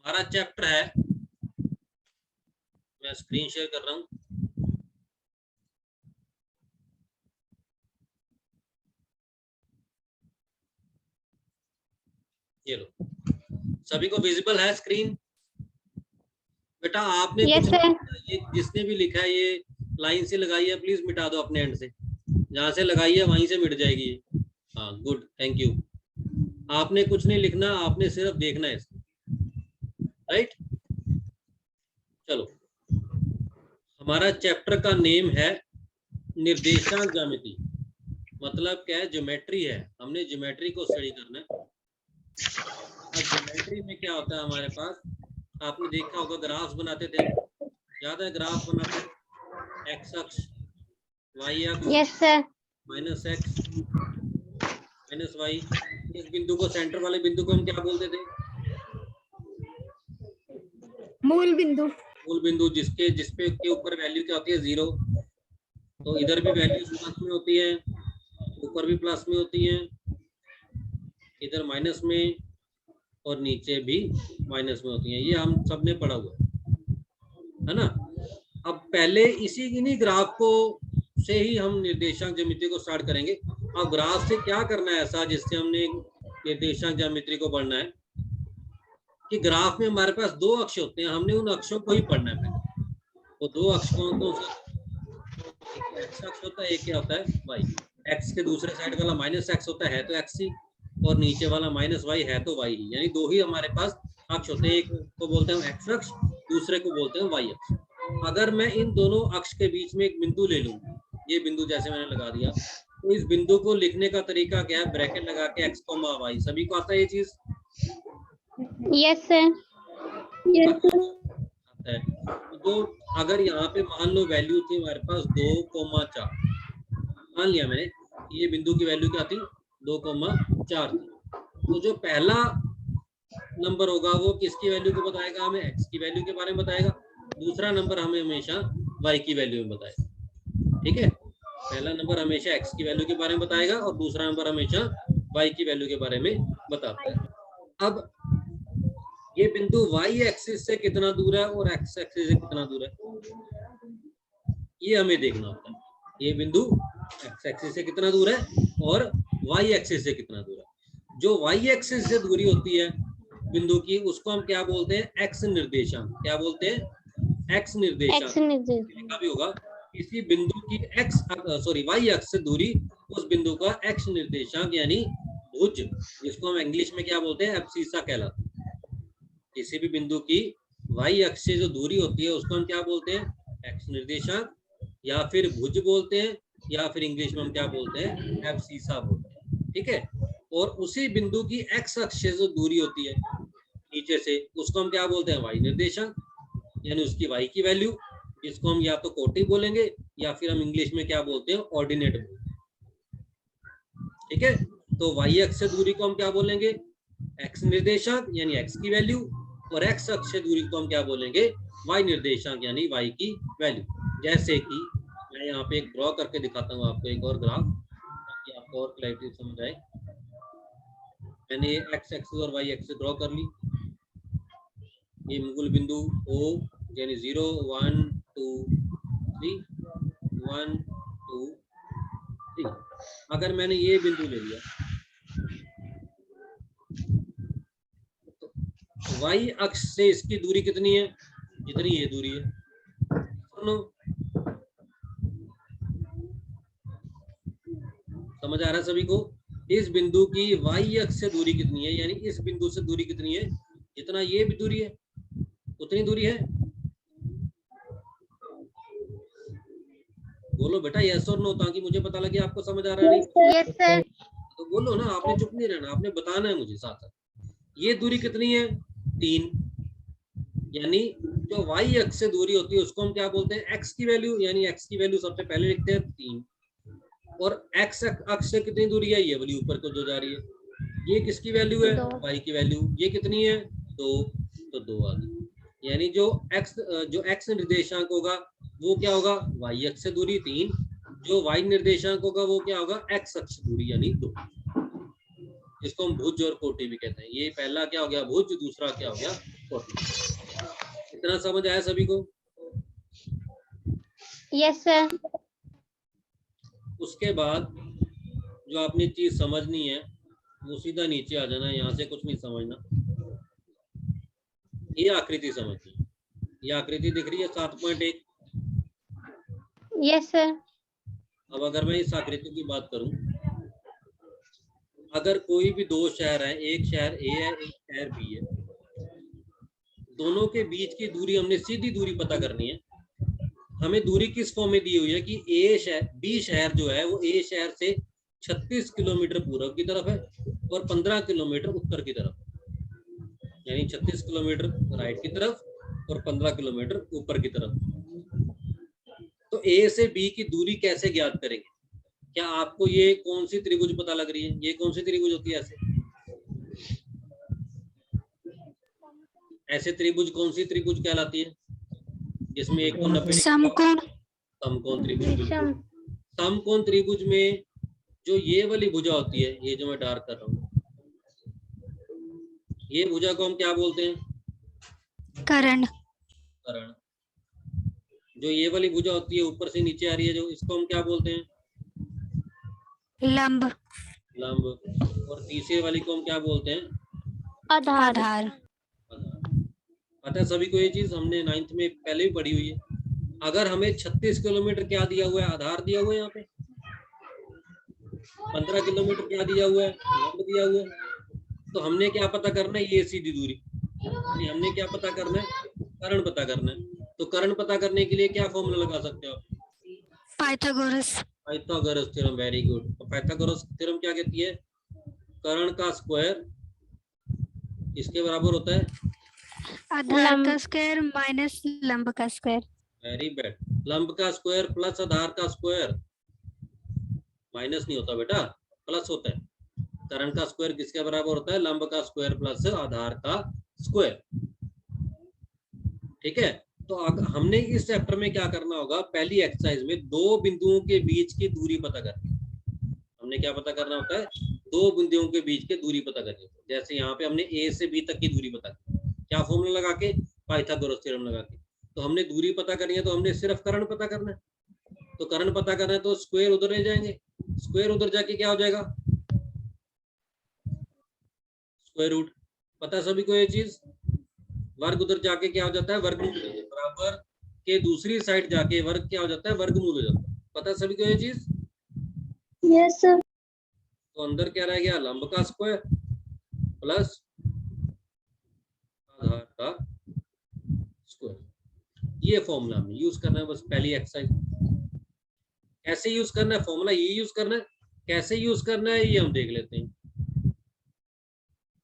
हमारा चैप्टर है, मैं स्क्रीन शेयर कर रहा हूं। ये लो, सभी को विजिबल है स्क्रीन? बेटा आपने yes, कुछ ये जिसने भी लिखा है ये लाइन से लगाई है, प्लीज मिटा दो अपने एंड से, जहां से लगाई है वहीं से मिट जाएगी ये। हाँ गुड, थैंक यू। आपने कुछ नहीं लिखना, आपने सिर्फ देखना है इसको, राइट। चलो, हमारा चैप्टर का नेम है निर्देशांक ज्यामिति। मतलब क्या है? ज्योमेट्री है, हमने ज्योमेट्री को स्टडी करना है। अब ज्योमेट्री में क्या होता है हमारे पास, आपने देखा होगा ग्राफ्स बनाते थे हम, याद है ग्राफ बनाते थे? एक्स अक्ष, वाई अक्ष, yes, sir. Minus X minus Y. इस बिंदु को, सेंटर वाले बिंदु को हम क्या बोलते थे? मूल बिंदु। मूल बिंदु, जिसपे के ऊपर वैल्यू क्या होती है? 0। तो इधर भी वैल्यूज प्लस में होती है, ऊपर भी प्लस में होती है, इधर माइनस में और नीचे भी माइनस में होती है। ये हम सब ने पढ़ा हुआ है ना। अब पहले इन्हीं ग्राफ को से ही हम निर्देशांक ज्यामिति को स्टार्ट करेंगे। अब ग्राफ से क्या करना है ऐसा जिससे हमने निर्देशांक ज्यामिति को पढ़ना है कि ग्राफ में हमारे पास दो अक्ष होते हैं, हमने उन अक्षों को ही पढ़ना है पहले। वो दो अक्ष कौन कौन से? एक एक्स अक्ष होता है, एक क्या होता है? वाई। एक्स के दूसरे साइड वाला माइनस एक्स होता है तो एक्स ही, और नीचे वाला माइनस वाई है तो वाई ही। यानी दो ही हमारे पास अक्ष होते हैं, एक को बोलते हैं एक्स अक्ष, दूसरे को बोलते हैं वाई अक्ष। अगर मैं इन दोनों अक्ष के बीच में एक बिंदु ले लूं, ये बिंदु जैसे मैंने लगा दिया, तो इस बिंदु को लिखने का तरीका क्या है? ब्रैकेट लगा के एक्स कॉमा वाई। सभी को आता है ये चीज? yes, sir. yes, आता है। तो अगर यहाँ पे मान लो वैल्यू थी हमारे पास 2,4, मान लिया मैंने, ये बिंदु की वैल्यू क्या थी? 2,4 थी। तो जो पहला नंबर होगा वो किसकी वैल्यू को बताएगा? हमें एक्स की वैल्यू के बारे में बताएगा। दूसरा नंबर हमें हमेशा वाई की वैल्यू में बताएगा। ठीक है, पहला नंबर हमेशा एक्स की वैल्यू के बारे में बताएगा और दूसरा नंबर हमेशा वाई की वैल्यू के बारे में बताता है। अब ये बिंदु वाई एक्सिस से कितना दूर है और एक्स एक्सिस से कितना दूर है, ये हमें देखना होता है। ये बिंदु एक्स एक्सिस से कितना दूर है और वाई एक्सिस से कितना दूर है। जो वाई एक्सिस से दूरी होती है बिंदु की, उसको हम क्या बोलते हैं? एक्स निर्देशांक। क्या बोलते हैं? एक्स निर्देशांक। लिखा भी होगा, किसी बिंदु की वाई अक्ष से दूरी, उस बिंदु का एक्स निर्देशांक यानी भुज, जिसको हम इंग्लिश में क्या बोलते हैं? एब्सिसा कहलाता है। किसी भी बिंदु की वाई अक्ष से जो दूरी होती है उसको हम क्या बोलते हैं? एक्स निर्देशांक, या फिर भुज बोलते हैं, या फिर इंग्लिश में हम क्या बोलते हैं? एब्सिसा बोलते हैं। ठीक है, और उसी बिंदु की एक्स अक्ष से जो दूरी होती है नीचे से, उसको हम क्या बोलते हैं? वाई निर्देशांक, यानी उसकी वाई की वैल्यू, जिसको हम या तो कोटि बोलेंगे या फिर हम इंग्लिश में क्या बोलते हैं? ऑर्डिनेट बोलते हैं। ठीक है, तो वाई अक्ष से दूरी को हम क्या बोलेंगे? एक्स निर्देशांक यानी एक्स की वैल्यू, और एक्स अक्ष से दूरी को हम क्या बोलेंगे? वाई निर्देशांक यानी वाई की वैल्यू। जैसे कि मैं यहाँ पे एक ड्रॉ करके दिखाता हूँ आपको एक और ग्राफ, ताकि आपको और क्लैरिटी समझ आए। मैंने ये एक्स एक्सिस और वाई एक्सिस ड्रॉ कर ली। ये मूल बिंदु O यानी 0 1 2 3 1 2 3। अगर मैंने ये बिंदु ले लिया तो वाई अक्ष से इसकी दूरी कितनी है? जितनी ये दूरी है। सुनो, समझ आ रहा है सभी को? इस बिंदु की वाई अक्ष से दूरी कितनी है, यानी इस बिंदु से दूरी कितनी है? जितना ये भी दूरी है उतनी दूरी है। बोलो बेटा यस और नो, ताकि मुझे पता लगे आपको समझ आ रहा है नहीं। yes, sir. तो बोलो ना, आपने चुप नहीं रहना, आपने बताना है मुझे साथ साथ। ये दूरी कितनी है? 3। यानी जो वाई अक्ष से दूरी होती है उसको हम क्या बोलते हैं? एक्स की वैल्यू, यानी एक्स की वैल्यू सबसे पहले लिखते हैं 3। और एक्स अक्ष से कितनी दूरी है? ये वाली ऊपर को जो जा रही है, ये किसकी वैल्यू है? वाई की वैल्यू। ये कितनी है? 2, तो 2 आ गई। यानी जो एक्स निर्देशांक होगा वो क्या होगा? वाई अक्ष से दूरी 3, जो वाई निर्देशांक होगा वो क्या होगा? एक्स अक्ष दूरी यानी 2। इसको हम भुज और कोटि भी कहते हैं। ये पहला क्या हो गया? भुज, दूसरा क्या हो गया? 40। इतना समझ आया सभी को? Yes sir. उसके बाद जो आपने चीज समझनी है वो सीधा नीचे आ जाना, यहाँ से कुछ नहीं समझना। ये आकृति समझनी, ये आकृति दिख रही है 7.1। Yes sir. अब अगर मैं इस आकृति की बात करूं, अगर कोई भी दो शहर है, एक शहर ए है एक शहर बी है, दोनों के बीच की दूरी हमने सीधी दूरी पता करनी है। हमें दूरी किस फॉर्म में दी हुई है कि बी शहर जो है वो ए शहर से 36 किलोमीटर पूर्व की तरफ है और 15 किलोमीटर उत्तर की तरफ, यानी 36 किलोमीटर राइट की तरफ और 15 किलोमीटर ऊपर की तरफ। तो ए से बी की दूरी कैसे ज्ञात करेंगे? क्या आपको ये कौन सी त्रिभुज पता लग रही है? ये कौन सी त्रिभुज होती है? ऐसे त्रिभुज कौन सी त्रिभुज कहलाती है जिसमें एक कोण 90 समकोण। समकोण त्रिभुज। समकोण त्रिभुज में जो ये वाली भुजा होती है, ये जो मैं डार्क कर रहा हूँ, ये भुजा को हम क्या बोलते हैं? कर्ण। कर्ण। जो ये वाली भुजा होती है ऊपर से नीचे आ रही है जो, इसको हम क्या बोलते हैं? लंब। लंब। और तीसरे वाली को हम क्या बोलते हैं? आधार। पता है सभी को ये चीज? हमने 9th में पहले भी पढ़ी हुई है। अगर हमें 36 किलोमीटर क्या दिया हुआ है? आधार दिया हुआ है। यहाँ पे 15 किलोमीटर क्या दिया हुआ है? लंब दिया हुआ है। तो हमने क्या पता करना है? ये सीधी दूरी। हमने क्या पता करना है? कर्ण पता करना है। तो कर्ण पता करने के लिए क्या फॉर्मूला लगा सकते हो आप? Pythagoras. Pythagoras theorem. Very good. तो पाइथागोरस थ्योरम क्या कहती है? कर्ण का स्क्वायर इसके बराबर होता है आधार का स्क्वायर माइनस लंब का स्क्वायर। Very bad. लंब का स्क्वायर प्लस आधार का स्क्वायर। माइनस नहीं होता बेटा, प्लस होता है। कर्ण का स्क्वायर किसके बराबर होता है? लंब का स्क्वायर प्लस आधार का स्क्वायर। ठीक है। तो हमने इस चैप्टर में क्या करना होगा? पहली एक्सरसाइज में दो बिंदुओं के बीच की दूरी पता करनी। हमने क्या पता करना होता है? दो बिंदुओं के बीच की दूरी पता करनी। जैसे यहाँ पे हमने ए से बी तक की दूरी पता की, क्या फॉर्मूला लगा के? पाइथागोरस थ्योरम लगा के। तो हमने दूरी पता करनी है तो हमने सिर्फ कर्ण पता करना है। तो कर्ण पता करना है तो स्क्वायर उधर ले जाएंगे, स्क्वायर उधर जाके क्या हो जाएगा? Square root. पता है सभी को ये चीज? वर्ग उधर जाके क्या हो जाता है? वर्गमूल। बराबर के दूसरी साइड जाके वर्ग क्या हो जाता है? वर्गमूल हो जाता है। पता है सभी को ये चीज? Yes sir. तो अंदर क्या रह गया? लंब का स्क्वायर प्लस आधार का स्क्वायर। ये फॉर्मूला हमने यूज करना है बस पहली एक्सरसाइज। कैसे यूज करना है? फॉर्मूला ये यूज करना है। कैसे यूज करना है ये हम देख लेते हैं।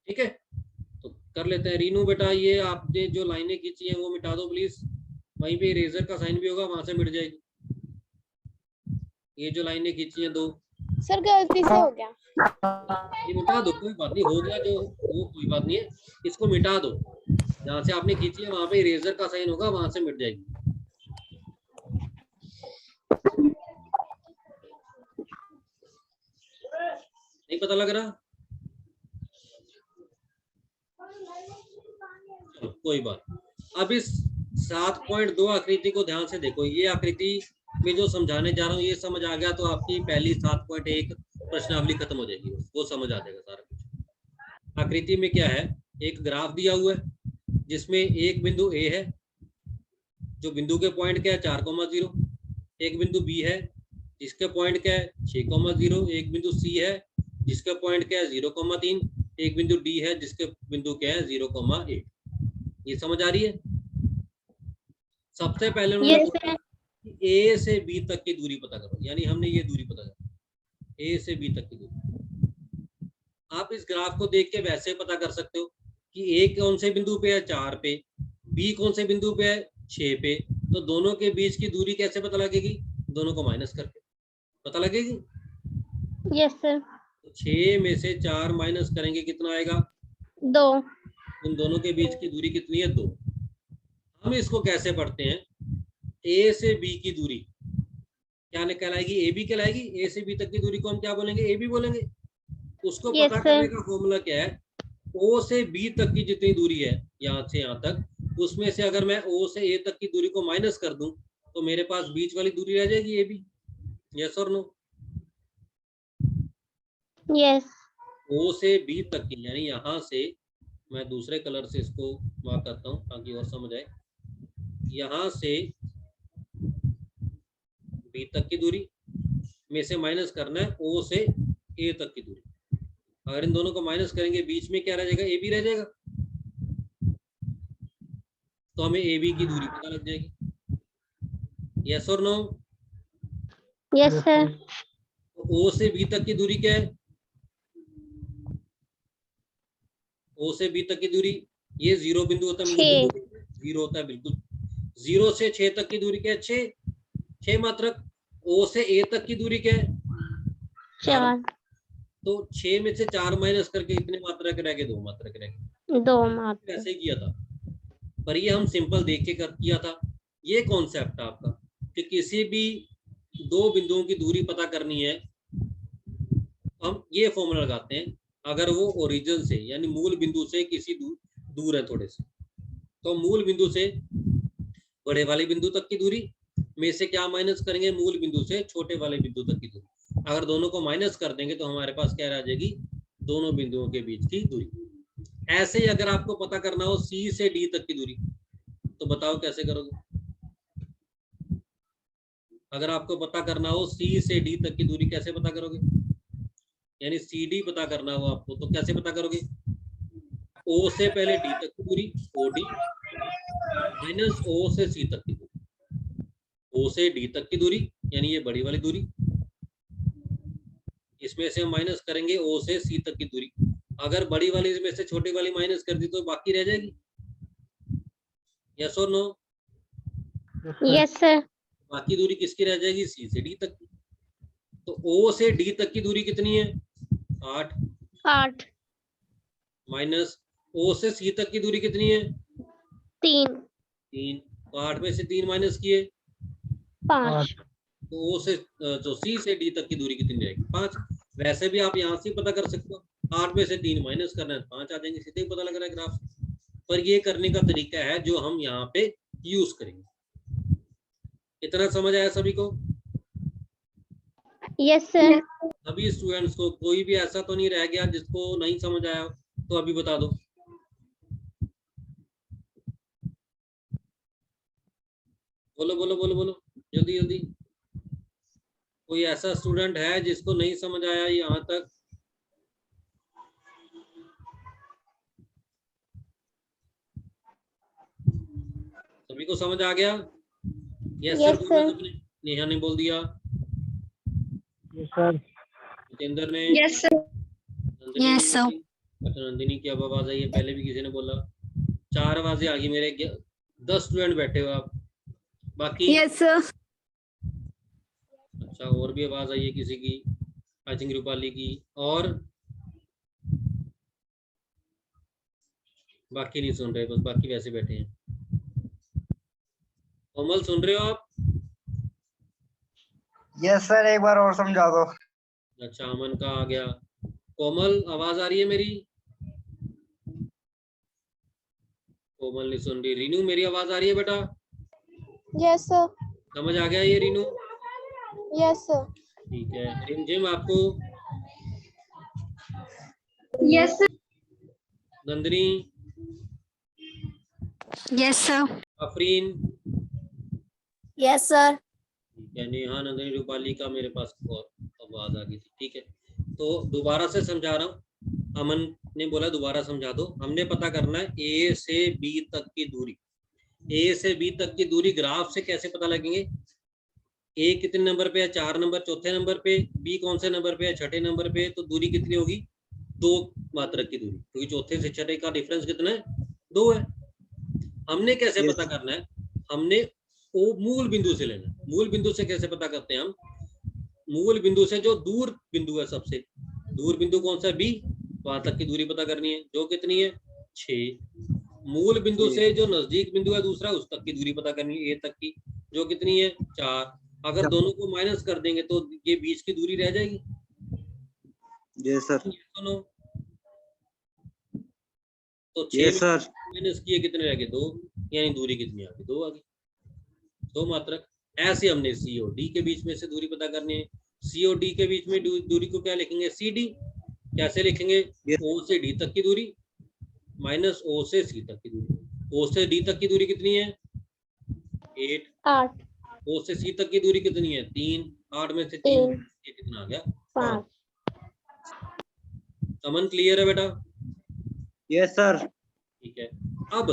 ठीक है, तो कर लेते हैं। रीनू बेटा ये आपने जो लाइनें खींची हैं वो मिटा दो प्लीज। वहीं पे इरेजर का साइन भी होगा, वहां से मिट जाएगी। ये जो लाइनें खींची हैं दो, सर गलती से हो गया। ये मिटा दो, कोई बात नहीं, हो गया जो वो कोई बात नहीं है, इसको मिटा दो। जहां से आपने खींची है वहां पे इरेजर का साइन होगा, वहां से मिट जाएगी। नहीं पता लग रहा? चलो कोई बात। अब इस 7.2 आकृति को ध्यान से देखो। ये आकृति में जो समझाने जा रहा हूँ ये समझ आ गया तो आपकी पहली 7.1 प्रश्नावली खत्म हो जाएगी, वो समझ आ जाएगा सारा कुछ। आकृति में क्या है? एक ग्राफ दिया हुआ है जिसमें एक बिंदु ए है जो बिंदु के पॉइंट क्या है? 4,0। एक बिंदु बी है जिसके पॉइंट क्या है? 6,0। एक बिंदु सी है जिसका पॉइंट क्या है? 0,3। एक बिंदु डी है जिसके बिंदु क्या है? 0,8। ये समझ आ रही है? सबसे पहले उन्होंने ए से बी तक की दूरी पता करो, यानी हमने ये दूरी पता करी, ए से बी तक की दूरी। आप इस ग्राफ को देख के वैसे पता कर सकते हो कि ए कौन से बिंदु पे है? 4 पे। बी कौन से बिंदु पे है? 6 पे। तो दोनों के बीच की दूरी कैसे पता लगेगी? दोनों को माइनस करके पता लगेगी। Yes sir. 6 में से 4 माइनस करेंगे, कितना आएगा? 2। उन दोनों के बीच की दूरी कितनी है? 2। हम इसको कैसे पढ़ते हैं? ए से बी की दूरी क्या कहलाएगी? ए बी कहलाएगी। ए से बी तक की दूरी को हम क्या बोलेंगे? ए बी बोलेंगे। उसको पता करने का फॉर्मूला क्या है? ओ से बी तक की जितनी दूरी है यहाँ से यहाँ तक, उसमें से अगर मैं ओ से ए तक की दूरी को माइनस कर दूं तो मेरे पास बीच वाली दूरी रह जाएगी ए बी। यस और नो? यस। ओ से बी तक की, यानी यहाँ से मैं दूसरे कलर से इसको मार्क करता हूँ ताकि और समझ आए। यहाँ से बी तक की दूरी में से माइनस करना है ओ से ए तक की दूरी। अगर इन दोनों को माइनस करेंगे बीच में क्या रह जाएगा? ए बी रह जाएगा। तो हमें ए बी की दूरी पता लग जाएगी। यस और नो? Yes sir. ओ से बी तक की दूरी क्या है? ओ से बी तक की दूरी, ये जीरो बिंदु होता है, मूल बिंदु जीरो होता है बिल्कुल। 0 से 6 तक की दूरी क्या है? 6 मात्रक। ओ से ए तक की दूरी क्या है? 4। तो 6 में से 4 माइनस करके इतने मात्रक रह गए? 2 मात्रक रह गए। 2 मात्रक। ऐसे किया था, पर ये हम सिंपल देख के कर किया था। ये कॉन्सेप्ट आपका कि किसी भी दो बिंदुओं की दूरी पता करनी है, हम ये फॉर्मूला लगाते हैं। अगर वो ओरिजिन से यानी मूल बिंदु से किसी दूर है थोड़े से, तो मूल बिंदु से बड़े वाले बिंदु तक की दूरी में से क्या माइनस करेंगे? मूल बिंदु से छोटे वाले बिंदु तक की दूरी। अगर दोनों को माइनस कर देंगे तो हमारे पास क्या रह जाएगी? दोनों बिंदुओं के बीच की दूरी। ऐसे ही अगर आपको पता करना हो सी से डी तक की दूरी, तो बताओ कैसे करोगे? अगर आपको पता करना हो सी से डी तक की दूरी, कैसे पता करोगे? यानी सी डी पता करना हो आपको, तो कैसे पता करोगे? ओ से पहले डी तक की दूरी, ओ डी माइनस ओ से सी तक की दूरी। ओ से डी तक की दूरी यानी ये बड़ी वाली दूरी, इसमें से हम माइनस करेंगे ओ से सी तक की दूरी। अगर बड़ी वाली में से छोटी वाली माइनस कर दी तो बाकी रह जाएगी। यस और नो? Yes sir. बाकी दूरी किसकी रह जाएगी? सी से डी तक की। तो ओ से डी तक की दूरी कितनी है? 8 माइनस ओ से सी तक की दूरी कितनी है? 3। तो 8 में से 3 माइनस किए 5। तो ओ से जो सी से डी तक की दूरी कितनी रहेगी? 5। वैसे भी आप यहाँ से पता कर सकते हो, 8 में से 3 माइनस करना है 5 आ जाएंगे, सीधे ही पता लग रहा है ग्राफ से। पर ये करने का तरीका है जो हम यहाँ पे यूज करेंगे। इतना समझ आया सभी को? Yes sir. सभी स्टूडेंट्स को? कोई भी ऐसा तो नहीं रह गया जिसको नहीं समझ आया? तो अभी बता दो। बोलो बोलो बोलो बोलो, जल्दी जल्दी। कोई ऐसा स्टूडेंट है जिसको नहीं समझ आया यहाँ तक? सभी को समझ आ गया? यस सर बोलना सबने। नेहा ने बोल दिया। Yes sir. जितेंद्र ने। Yes sir. Yes sir. अच्छा नंदिनी की अब आवाज आई है, पहले भी किसी ने बोला। 4 आवाजें आ गई मेरे। 10 स्टूडेंट बैठे हो आप, बाकी? Yes sir. अच्छा और भी आवाज आई है किसी की? आई थिंक रूपाली की। और बाकी नहीं सुन रहे, बस बाकी वैसे बैठे हैं। कोमल सुन रहे हो आप? यस सर, एक बार और समझा दो। अच्छा अमन का आ गया। कोमल आवाज आ रही है मेरी? कोमल नहीं सुन रही। रीनू मेरी आवाज आ रही है बेटा? Yes sir. समझ आ गया ये रीनू? Yes sir. ठीक है। रिमझिम आपको? Yes sir. Nandini? Yes sir. Afreen? Yes sir. ठीक है। नेहा नंदिनी रूपाली का मेरे पास आवाज आ गई थी। ठीक है, तो दोबारा से समझा रहा हूँ। अमन ने बोला दोबारा समझा दो। हमने पता करना है ए से बी तक की दूरी। ए से बी तक की दूरी ग्राफ से कैसे पता लगेंगे? ए कितने नंबर पे है? 4 नंबर। चौथे नंबर पे। बी कौन से नंबर पे है? छठे नंबर पे। तो दूरी कितनी होगी? 2 मात्रक की दूरी, क्योंकि चौथे से छठे का डिफरेंस कितना है? 2 है। हमने कैसे पता करना है? हमने वो मूल बिंदु से लेना। मूल बिंदु से कैसे पता करते हैं हम? मूल बिंदु से जो दूर बिंदु है, सबसे दूर बिंदु कौन सा है? बी। वहां तक की दूरी पता करनी है, जो कितनी है? 6। मूल बिंदु से जो नजदीक बिंदु है दूसरा, उस तक की दूरी पता करनी है, ए तक की, जो कितनी है? 4। अगर दोनों को माइनस कर देंगे तो ये बीच की दूरी रह जाएगी। जी सर। सुनो, तो यस 6 सर। माइनस किए कितने रह गए? 2, यानी दूरी कितनी आ गई? 2 आ गई, 2 मात्रक। ऐसे हमने सी और डी के बीच में से दूरी पता करनी है। सी और डी के बीच में दूरी को क्या लिखेंगे? C D. कैसे लिखेंगे? ओ से डी तक की दूरी माइनस ओ से सी तक की दूरी। ओ से डी तक की दूरी कितनी है? 8। 8 ओ से सी तक की दूरी कितनी है? 3। 8 में से 3 ये कितना आ गया? 5। 5 अमन क्लियर है बेटा? Yes sir. ठीक है। अब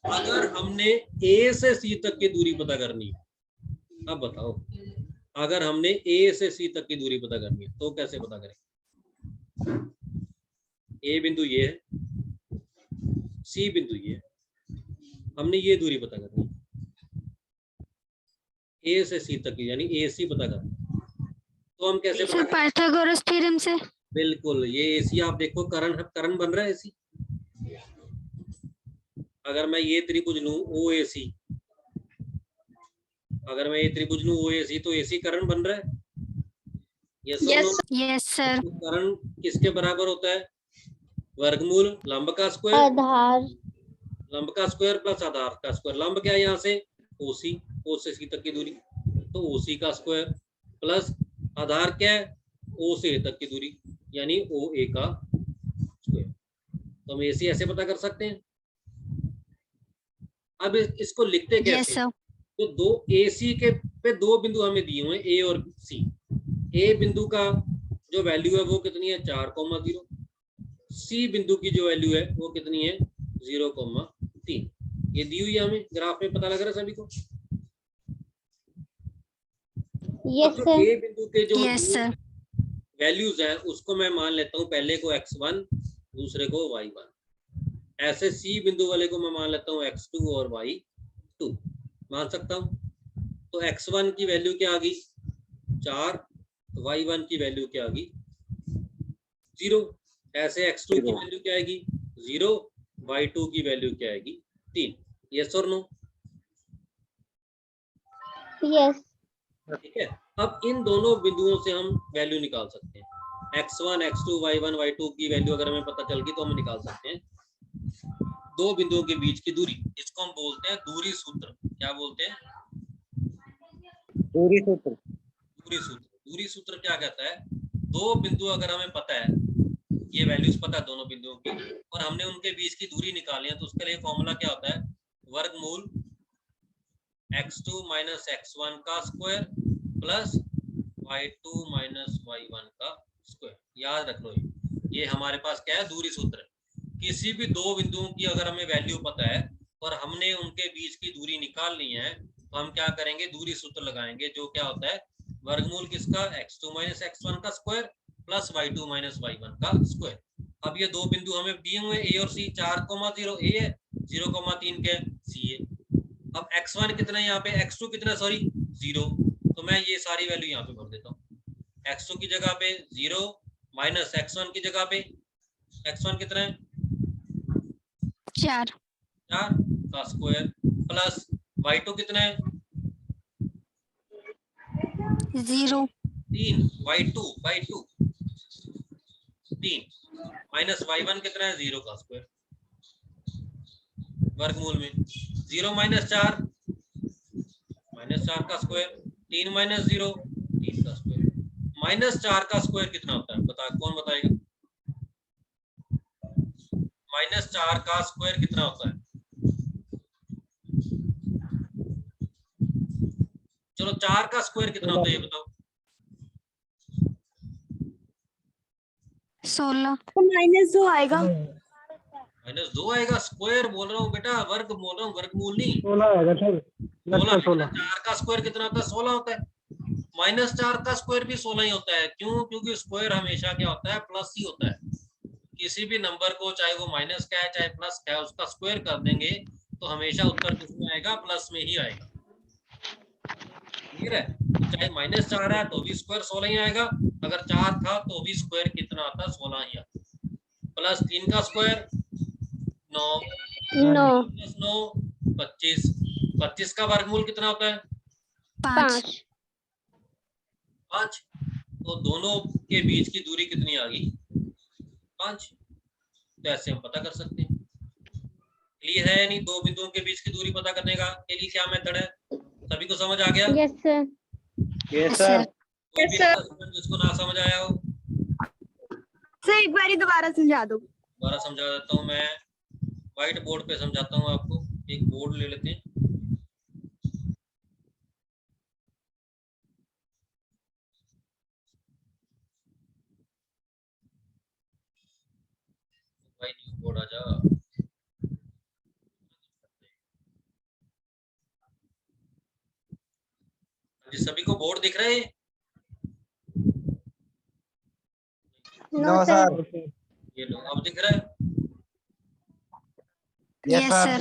अगर हमने ए से सी तक की दूरी पता करनी है, अब बताओ, अगर हमने ए से सी तक की दूरी पता करनी है तो कैसे पता करें? ए बिंदु ये है, सी बिंदु ये है, हमने ये दूरी पता करनी है ए से सी तक की, यानी ए सी पता करनी है। तो हम कैसे पता सर करें? पाइथागोरस थ्योरम से। बिल्कुल, ये ए सी आप देखो, कर्ण बन रहा है एसी। अगर मैं ये त्रिभुज लूं ओ ए सी, अगर मैं ये त्रिभुज लूं ओ ए सी, तो एसी कर्ण बन रहा है। यस और नो? Yes sir. तो कर्ण किसके बराबर होता है? वर्गमूल लंब का स्क्वायर, आधार लंब का स्क्वायर प्लस आधार का स्क्वायर। लंब क्या है यहाँ से? ओसी, ओ से सी तक की दूरी, तो ओसी का स्क्वायर प्लस आधार क्या है? ओ से ए तक की दूरी, यानी ओ ए का स्क्वायर। तो हम एसी ऐसे पता कर सकते हैं। अब इसको लिखते यस कैसे? सर। तो दो ए सी के पे दो बिंदु हमें दिए हुए हैं, ए और सी। ए बिंदु का जो वैल्यू है वो कितनी है? 4,0। सी बिंदु की जो वैल्यू है वो कितनी है? 0,3। ये दी हुई है हमें, ग्राफ में पता लग रहा है सभी को? यस अब सर ए बिंदु के जो यस सर। वैल्यूज हैं उसको मैं मान लेता हूँ, पहले को x1, दूसरे को y1। ऐसे सी बिंदु वाले को मैं मान लेता हूँ x2 और y2 मान सकता हूँ। तो x1 की वैल्यू क्या आ गई? 4, y1 की वैल्यू क्या आ गई? 0। ऐसे x2 की वैल्यू क्या आएगी? 0, y2 की वैल्यू क्या आएगी? 3। यस और नो? यस ठीक है। अब इन दोनों बिंदुओं से हम वैल्यू निकाल सकते हैं। x1, x2, y1, y2 की वैल्यू अगर हमें पता चल गई तो हम निकाल सकते हैं दो बिंदुओं के बीच की दूरी। इसको हम बोलते हैं दूरी सूत्र। क्या बोलते हैं? दूरी सूत्र। दूरी सूत्र। दूरी सूत्र क्या कहता है? दो बिंदु अगर हमें पता है, ये वैल्यूज पता है दोनों बिंदुओं की, और हमने उनके बीच की दूरी निकालनी है, तो उसके लिए फॉर्मूला क्या होता है? वर्गमूल x2 माइनस x1 का square plus y2 minus y1 का स्क्वायर। याद रख लो, ये हमारे पास क्या है? दूरी सूत्र। किसी भी दो बिंदुओं की अगर हमें वैल्यू पता है और हमने उनके बीच की दूरी निकालनी है, तो हम क्या करेंगे? दूरी सूत्र लगाएंगे, जो क्या होता है? वर्गमूल किसका? x2 माइनस x1 का square plus y2 minus y1 का स्क्वायर। अब ये दो बिंदु हमें दिए हुए ए और सी, 4,0 ए है, 0,3 के सी है। अब x1 कितना है यहाँ पे? x2 कितना? सॉरी 0। तो मैं ये सारी वैल्यू यहाँ पे भर देता हूँ। x2 की जगह पे 0 माइनस x1 की जगह पे x1 कितना है? 4 का स्क्वायर प्लस y2 कितना है? 0 3। y2 3 माइनस y1 कितना है? 0 का स्क्वायर वर्गमूल में 0 माइनस 4 का स्क्वायर, 3 माइनस 0 3 का स्क्वायर। माइनस 4 का स्क्वायर कितना होता है? बता, कौन बताएगा? माइनस 4 का स्क्वायर कितना होता है? चलो 4 का स्क्वायर कितना होता है ये बताओ? 16 -2 आएगा। -2 आएगा। स्क्वायर बोल रहा हूँ बेटा, वर्ग बोल रहा हूँ, वर्गमूल नहीं। 16 आएगा सर। 16। 4 का स्क्वायर कितना होता है? 16 होता है। -4 का स्क्वायर भी 16 ही होता है। क्यों? क्योंकि स्क्वायर हमेशा क्या होता है? प्लस ही होता है। किसी भी नंबर को, चाहे वो माइनस का है चाहे प्लस का है, उसका स्क्वायर कर देंगे तो हमेशा उत्तर किसमें आएगा? प्लस में ही आएगा। क्लियर है? तो चाहे -4 है तो भी स्क्वायर 16 ही आएगा, अगर 4 था तो भी स्क्वायर कितना आता? 16 ही आता। प्लस 3 का स्क्वायर 9 प्लस 9 25। 25 का वर्गमूल कितना होता है? 5 5। तो दोनों के बीच की दूरी कितनी आ गई? 5। तो ऐसे हम पता कर सकते हैं। क्लियर है नहीं? दो बिंदुओं के बीच की दूरी पता करने का के लिए क्या मेथड है? सभी को समझ आ गया? Yes sir. Yes, sir. कोई भी ऐसा स्टूडेंट जिसको ना समझ आया हो? सर एक बार दोबारा समझा दो। दोबारा समझा देता हूँ मैं, व्हाइट बोर्ड पे समझाता हूँ आपको। एक बोर्ड ले लेते हैं। भाई न्यू बोर्ड आ जा। जी सभी को बोर्ड दिख रहा है? No sir. ये लो, अब दिख रहा है? Yes, sir.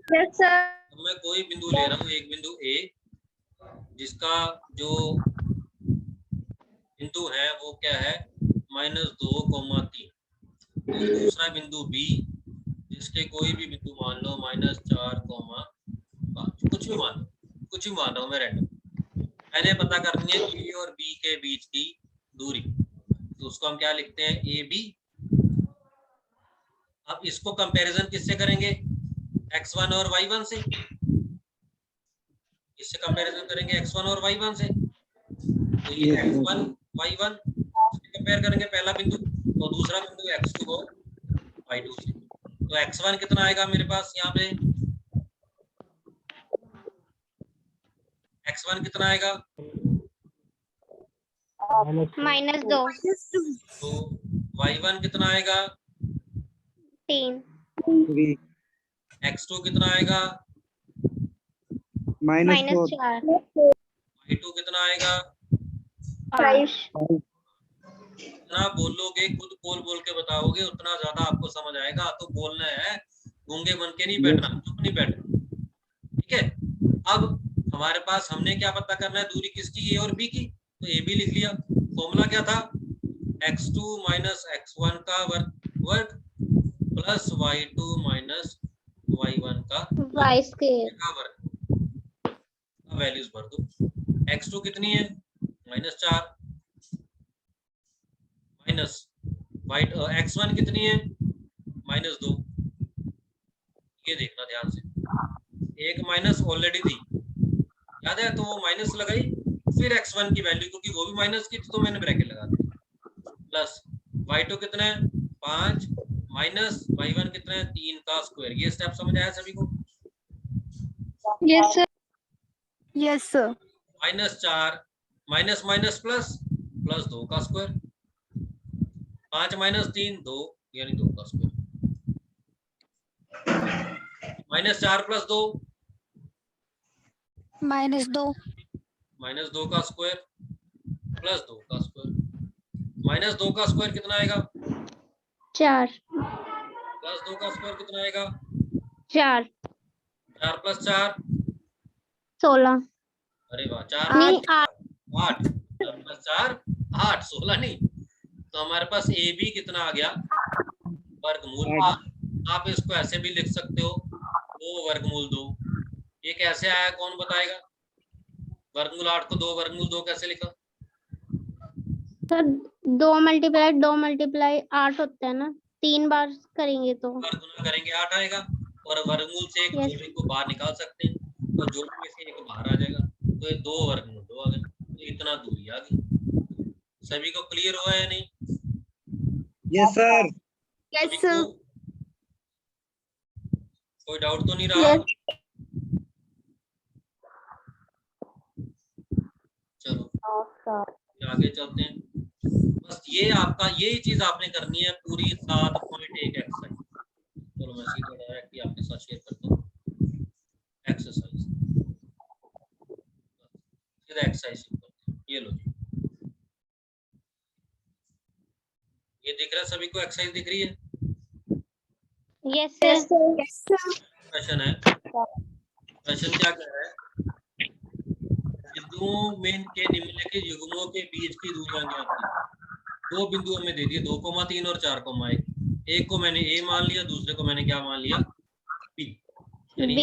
Yes sir. अब मैं कोई बिंदु ले रहा हूँ, एक बिंदु ए, जिसका जो बिंदु है वो क्या है, -2,3। दूसरा बिंदु बी, जिसके कोई भी बिंदु मान लो -4,5, कुछ भी मान लो, कुछ भी मान रहा हूँ मैं रैंडम। मैंने पता करनी है ए और बी के बीच की दूरी, तो उसको हम क्या लिखते हैं, ए बी। अब इसको कंपैरिजन किससे करेंगे, x1 और y1 से। इससे कंपैरिजन करेंगे x1 और y1 से, तो ये x1 y1 कंपेयर करेंगे पहला बिंदु, तो दूसरा बिंदु x2 और y2 से। तो x1 कितना आएगा मेरे पास यहाँ पे, x1 कितना आएगा, -2। तो y1 कितना आएगा, 3। x2 कितना आएगा, -4। y2 कितना आएगा। 5। जितना बोलोगे, खुद बोल बोल के बताओगे, उतना ज्यादा आपको समझ आएगा। तो बोलना है, गूंगे बन के नहीं बैठना, चुप नहीं बैठना, ठीक है। अब हमारे पास हमने क्या पता करना है, दूरी किसकी, ए और बी की, तो ए बी लिख लिया। फॉर्मूला क्या था, x2 - x1 का वर्ग प्लस y2 - y1 का वर्ग, वैल्यूज भर दो। x2 कितनी है, -4, माइनस x1 कितनी है, -2। ये देखना ध्यान से, एक माइनस ऑलरेडी थी, याद है, तो वो माइनस लगाई, फिर x1 की वैल्यू, क्योंकि वो भी माइनस की थी तो मैंने ब्रैकेट लगा दी, प्लस y2 कितना है, 5, माइनस y1 कितना है, 3 का स्क्वायर। ये स्टेप समझ आया सभी को? Yes sir. Yes sir. -4 minus minus plus, plus 2 का स्क्वायर, 5 - 3 2, यानी 2 का स्क्वायर, -4 + 2 -2 -2 का स्क्वायर प्लस 2 का स्क्वायर, -2 का स्क्वायर कितना आएगा, 4। प्लस 2 का स्क्वायर कितना आएगा, 4। 4 + 4 16। अरे वाह, 4 नहीं, 8, 4 + 4 8, 16 नहीं। तो हमारे पास ए बी कितना आ गया, वर्गमूल 8। आप इसको ऐसे भी लिख सकते हो, 2 वर्गमूल 2। ये कैसे आया, कौन बताएगा? वर्गमूल 8 को 2 वर्गमूल 2 कैसे लिखा? सर 2 × 8 होता है ना, 3 बार करेंगे तो गुना करेंगे 8 आएगा, और वर्गमूल से एक जोड़ी को बाहर निकाल सकते हैं, तो जोड़ी में से एक बाहर आ जाएगा, तो ये 2 वर्गमूल 2 आ गए, तो इतना दूरी आ गई। सभी को क्लियर हुआ है नहीं? Yes, sir. Yes sir. कोई डाउट तो नहीं रहा? चलो आगे चलते हैं। बस ये आपका, यही चीज आपने करनी है पूरी 7.1 एक्सरसाइज। चलो मैं सीधा डायरेक्टली आपके साथ शेयर करता हूँ एक्सरसाइज, सीधा एक्सरसाइज। ये लो जी, ये दिख रहा है सभी को, एक्सरसाइज दिख रही है? Yes sir. प्रश्न है, प्रश्न क्या कह रहा है, बिंदुओं में के निम्नलिखित युग्मों के बीच की दूरियां ज्ञात की। 2 बिंदु हमें दे दिए, 2,3 और 4,1। एक को मैंने ए मान लिया, दूसरे को मैंने क्या मान लिया, बी। यानी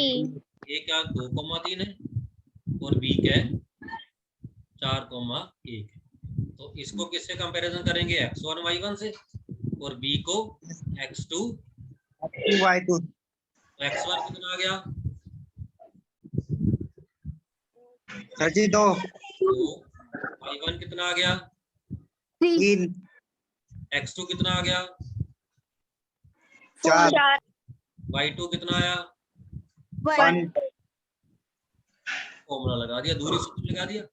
ए क्या 2,3 है और बी क्या है 4,1। तो इसको किससे कंपैरिजन करेंगे, x1 y1 से, और बी को x2 Y2। x1 कितना आ गया? सर जी 2 2। y1 कितना आ गया? 3 x2 कितना आ गया? 4 y2 कितना आया? 1 फॉर्मूला लगा दिया, दूरी सूत्र लगा दिया।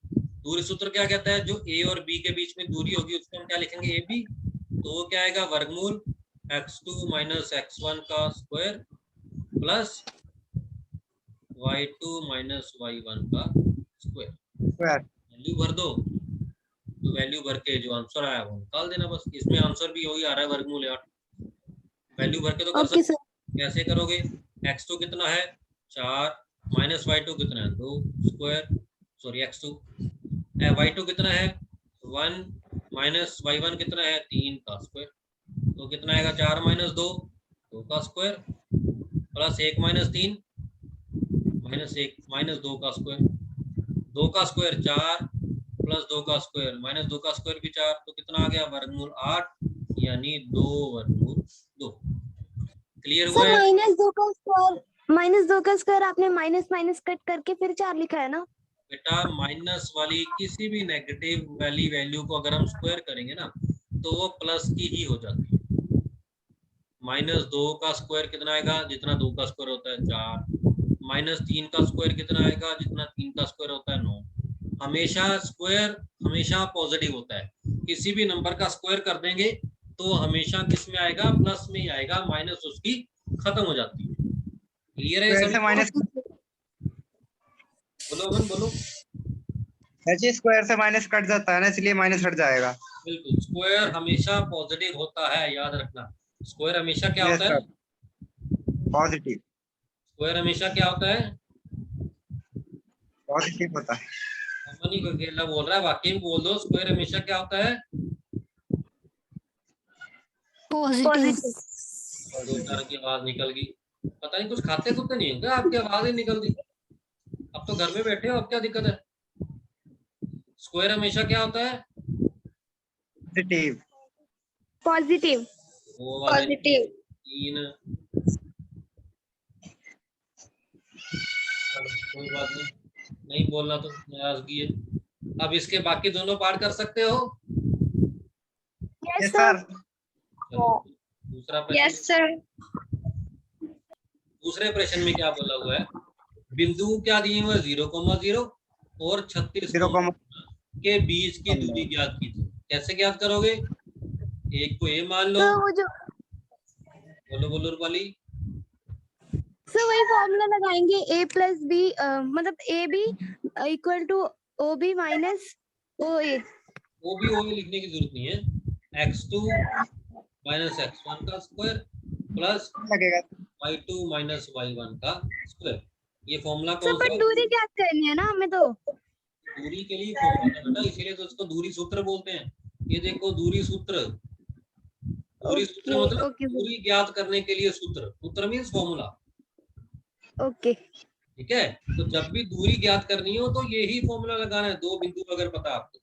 दूरी सूत्र क्या कहता है? जो a और b के बीच में दूरी होगी उसको हम क्या लिखेंगे? ab। तो वो क्या आएगा? वर्गमूल x2 माइनस x1 का square plus y2 minus y1 का स्क्वायर। वैल्यू भर दो, तो वैल्यू भर के जो आंसर आया वो निकाल देना बस। इसमें आंसर भी वही आ रहा है, वर्गमूल 8। वैल्यू भर के तो कर सकते। कैसे करोगे? x2 कितना है? 4 माइनस y2 कितना है? 2 स्क्वायर, सॉरी x2। y2 कितना है? 1 माइनस y1 कितना है? 3 का स्क्वायर। तो कितना आएगा? 4 माइनस 2 2 का square plus 1 minus 3 minus 1 minus 2 का स्क्वायर। 2 का स्क्वायर 4 प्लस 2 का स्क्वायर माइनस 2 का स्क्वायर भी 4। तो कितना आ गया? वर्गमूल 8 यानी 2 वर्गमूल 2। क्लियर हुआ है? माइनस 2 का स्क्वायर आपने माइनस माइनस कट करके फिर 4 लिखा है ना बेटा माइनस वाली किसी भी नेगेटिव वाली वैल्यू को अगर हम स्क्वायर करेंगे ना तो वो प्लस की ही हो जाती है। माइनस 2 का स्क्वायर कितना आएगा? जितना 2 का स्क्वायर होता है 4। माइनस 3 का स्क्वायर कितना आएगा? जितना 3 का स्क्वायर होता है 9। हमेशा स्क्वायर हमेशा पॉजिटिव होता है। किसी भी नंबर का स्क्वायर कर देंगे तो हमेशा किस में आएगा? प्लस में ही आएगा, माइनस उसकी खत्म हो जाती है। क्लियर है सभी? माइनस बोलो अमन, बोलो। सर जी स्क्वायर से माइनस कट जाता है ना, इसलिए माइनस हट जाएगा। बिल्कुल, स्क्वायर हमेशा पॉजिटिव होता है, याद रखना। स्क्वायर हमेशा क्या होता है? पॉजिटिव। स्क्वायर हमेशा क्या होता है? पॉजिटिव होता है। अमन ही अकेला बोल रहा है, वाकई में बोल दो। स्क्वायर हमेशा क्या होता है? पॉजिटिव। दो चार की आवाज निकल गई। पता नहीं कुछ खाते खुते नहीं होंगे, आपकी आवाज ही निकल गई। अब तो घर में बैठे हो, अब क्या दिक्कत है? स्क्वायर हमेशा क्या होता है? पॉजिटिव। पॉजिटिव वो वाले 3। कोई बात नहीं, नहीं बोलना तो नाराजगी है। अब इसके बाकी दोनों पार्ट कर सकते हो? Yes sir. चलो दूसरा प्रश्न। Yes sir. दूसरे प्रश्न में क्या बोला हुआ है? बिंदु क्या दिए हुए? 0,0 और 36 के बीच की दूरी ज्ञात कीजिए। कैसे ज्ञात करोगे? एक को ए मान लो। तो वो जो बोलो बोलो रूपाली। सर वही फॉर्मूला लगाएंगे a प्लस बी, मतलब A B equal to O B minus O A. वो भी वही लिखने की जरूरत नहीं है। x2 माइनस x1 का स्क्वायर प्लस लगेगा y2 माइनस y1 का स्क्वायर। ये फॉर्मूला सर कौन सा पर है? दूरी ज्ञात करनी है ना हमें तो। दूरी के लिए फॉर्मूला है बेटा, इसीलिए तो उसको दूरी सूत्र बोलते हैं। ये देखो दूरी सूत्र। दूरी सूत्र मतलब ओके दूरी ज्ञात करने के लिए सूत्र। सूत्र मीन्स फॉर्मूला। ओके। ठीक है, तो जब भी दूरी ज्ञात करनी हो तो यही फॉर्मूला लगाना है। दो बिंदु अगर पता आपको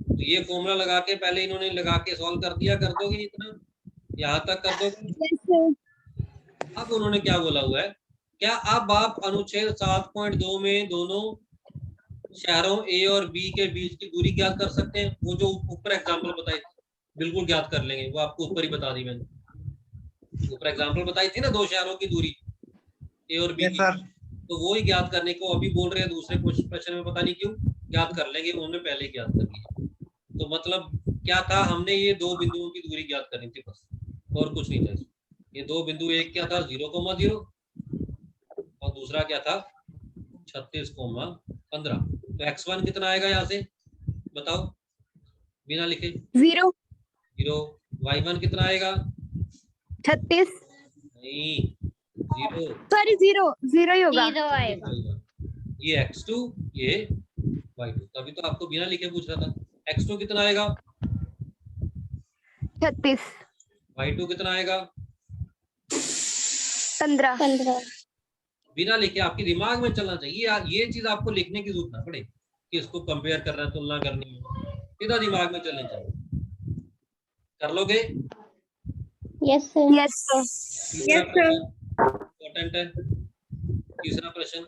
तो ये फॉर्मूला लगा के पहले इन्होंने लगा के सॉल्व कर दिया। कर दोगे इतना, यहाँ तक कर दोगे। अब उन्होंने क्या बोला हुआ है? क्या अब आप अनुच्छेद 7.2 में दोनों शहरों ए और बी के बीच की दूरी ज्ञात कर सकते हैं? वो जो ऊपर एग्जांपल बताई बिल्कुल ज्ञात कर लेंगे। वो आपको ऊपर ही बता दी मैंने। ऊपर एग्जांपल बताई थी ना, दो शहरों की दूरी ए और बी यस की। सर। तो वो ही ज्ञात करने को अभी बोल रहे हैं दूसरे प्रश्न में। पता नहीं क्यों ज्ञात कर लेंगे, उन्होंने पहले ज्ञात कर लिया। तो मतलब क्या था? हमने ये दो बिंदुओं की दूरी ज्ञात करनी थी बस, और कुछ नहीं था। ये दो बिंदु, एक क्या था 0,0 और दूसरा क्या था 36,15। तो x1 कितना आएगा यहाँ से बताओ बिना लिखे? 0 y1 कितना आएगा? 36। नहीं 0 सॉरी 0 0 ही होगा। 0 आएगा। ये x2 ये y2। तभी तो आपको बिना लिखे पूछ रहा था। x2 कितना आएगा? 36। y2 कितना आएगा? 15। बिना लिखे आपके दिमाग में चलना चाहिए। ये चीज आपको लिखने की जरूरत ना पड़े कि इसको कंपेयर करना है, तुलना करनी है। सीधा दिमाग में चलनी चाहिए। कर लोगे? Yes sir. Yes sir. तीसरा प्रश्न इम्पोर्टेंट है। तीसरा प्रश्न,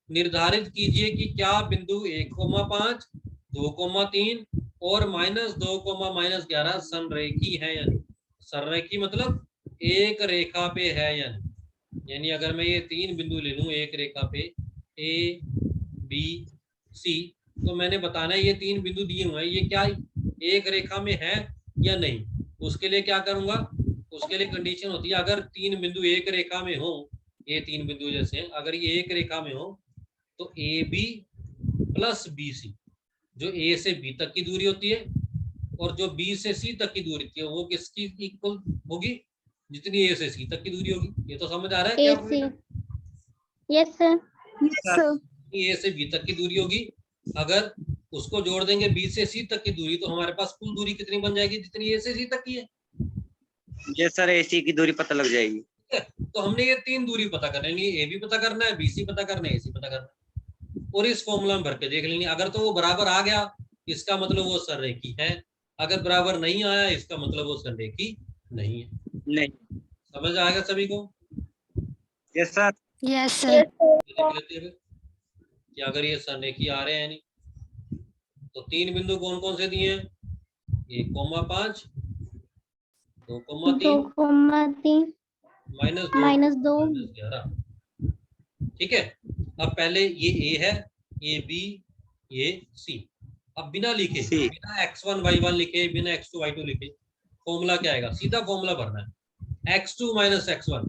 निर्धारित कीजिए कि क्या बिंदु 1,5, 2,3 और -2, -11 संरेखी है या नहीं। संरेखी मतलब एक रेखा पे है या नहीं। यानी अगर मैं ये 3 बिंदु ले लूं एक रेखा पे ए बी सी, तो मैंने बताना है ये 3 बिंदु दिए हुए हैं, ये क्या एक रेखा में है या नहीं। उसके लिए क्या करूंगा, उसके लिए कंडीशन होती है अगर 3 बिंदु एक रेखा में हो, ये 3 बिंदु जैसे अगर ये एक रेखा में हो तो A B plus B C, जो ए से बी तक की दूरी होती है और जो बी से सी तक की दूरी होती है वो किसकी इक्वल होगी, जितनी ए से सी तक की दूरी होगी। ये तो समझ आ रहा है क्या? AC, yes sir. Yes, sir. ए से बी तक की दूरी होगी, अगर उसको जोड़ देंगे बी से सी तक की दूरी तो हमारे पास कुल दूरी कितनी बन जाएगी, जितनी ए से सी तक की है। यस सर, AC की दूरी पता लग जाएगी। तो हमने ये 3 दूरी पता करनी है, ए बी पता करना है, बी सी पता करना है, ए सी पता करना है, और इस फॉर्मूला में भर के देख लेंगे। अगर तो वो बराबर आ गया इसका मतलब वो संरेखी है, अगर बराबर नहीं आया इसका मतलब वो संरेखी नहीं है। नहीं। समझ आएगा सभी को? Yes sir. Yes sir. देख लेते हैं कि अगर ये संरेखी आ रहे हैं नहीं। तो 3 बिंदु कौन कौन से दिए हैं, 1,5, 2,3, 2,3 -2, -2। -11। ठीक है। अब पहले ये ए है, ये बी, ये सी। अब बिना लिखे, बिना x1 y1 लिखे, बिना x2 y2 लिखे फॉर्मूला क्या आएगा, सीधा फॉर्मूला भरना है। x2 - x1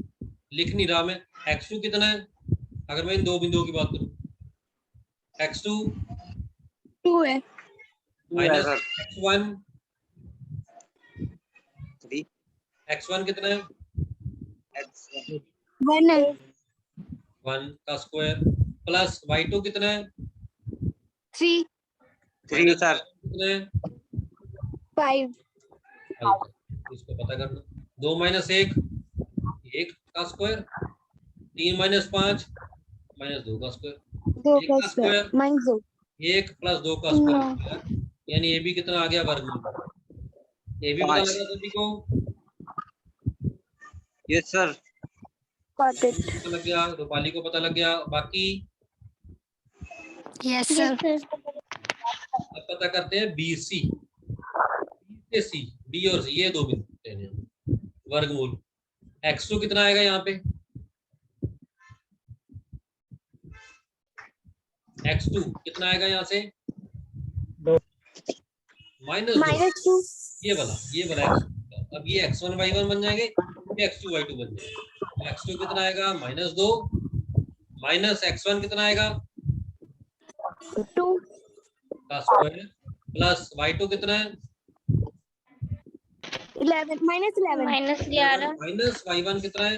लिख नहीं रहा मैं, x2 कितना है अगर मैं इन 2 बिंदुओं की बात करूं, x2 2 है। माइनस x1, 3 x1 कितना है, 1 है। 1 का स्क्वायर प्लस y2 कितना है, 3 3 सर। कितना है, 5 इसको पता करना। 2 - 1 1 का स्क्वायर, 3 - 5 -2 का स्क्वायर, 2 1 का का स्क्वायर स्क्वायर -2 1 + 2 का स्क्वायर, यानी ए बी कितना आ गया, वर्गमूल। ए बी पता 5। लगा सभी को? Yes sir. got it। पता लग गया, रूपाली को पता लग गया, बाकी यस यस सर। सर। अब पता करते हैं बी सी, बी से सी, बी और सी ये 2 बिंदु लेने हैं, वर्गमूल। x2 कितना आएगा यहाँ पे, x2 कितना आएगा यहाँ से, -2, ये वाला x2। अब ये x1 y1 बन जाएंगे, ये x2 y2 बन जाएंगे। x2 कितना आएगा, -2 माइनस x1 कितना आएगा, 2 का स्क्वायर प्लस y2 कितना है, 11 -11 -11 माइनस y1 कितना है,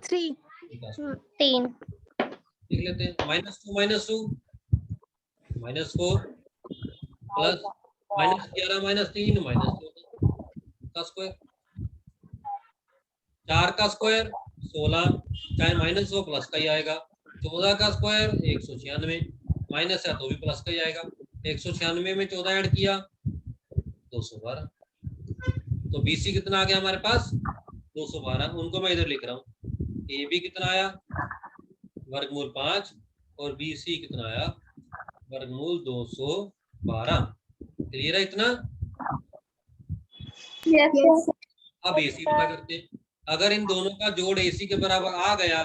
3 3 लिख लेते हैं। -2 -2 -4 प्लस -11 -3 -14 का स्क्वायर, 4 का स्क्वायर 16, चाहे माइनस हो प्लस का ही आएगा। 14 का स्क्वायर 196, माइनस है तो भी प्लस का ही आएगा। 196 में 14 ऐड किया 212। तो BC कितना आ गया हमारे पास, 212। उनको मैं इधर लिख रहा हूँ। AB कितना आया, वर्गमूल 5, और BC कितना आया, वर्गमूल 212। क्लियर है इतना? yes अब AC पता करते हैं। अगर इन दोनों का जोड़ AC के बराबर आ गया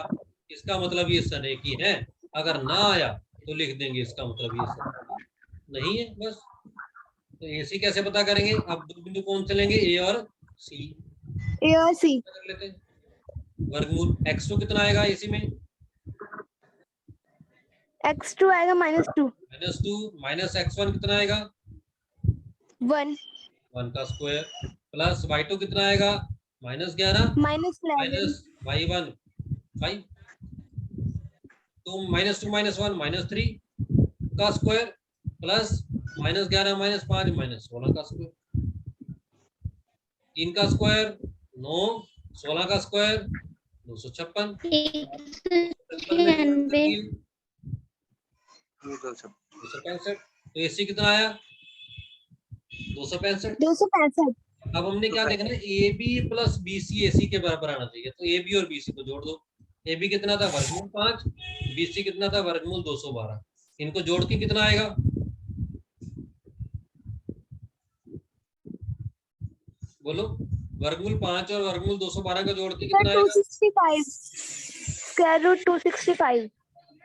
इसका मतलब ये संरेखी है, अगर ना आया तो लिख देंगे इसका मतलब ये संरेखी नहीं है, बस। तो AC कैसे पता करेंगे, अब 2 बिंदु कौन से लेंगे, A और C। A और C कर लेते हैं। वर्गमूल x2 कितना आएगा AC में, x2 आएगा -2 -2 माइनस x1 कितना आएगा, 1 1 का स्क्वायर प्लस y2 कितना आएगा, -11 -11 माइनस y1 5, तो -2 -1 -3 का स्क्वायर प्लस -11 -5 -16 का स्क्वायर, 3 का स्क्वायर 9, 16 का स्क्वायर 256, 265। तो AC कितना आया, 265। 265 अब हमने क्या देखना है, A B plus B C A C के बराबर आना चाहिए। तो ए बी और बी सी को जोड़ दो। ए बी कितना था, वर्गमूल 5, बी सी कितना था, वर्गमूल 212। इनको जोड़ के कितना आएगा, बोलो, वर्गमूल 5 और वर्गमूल 212 का जोड़ के कितना आएगा? 265 स्क्वायर रूट 265।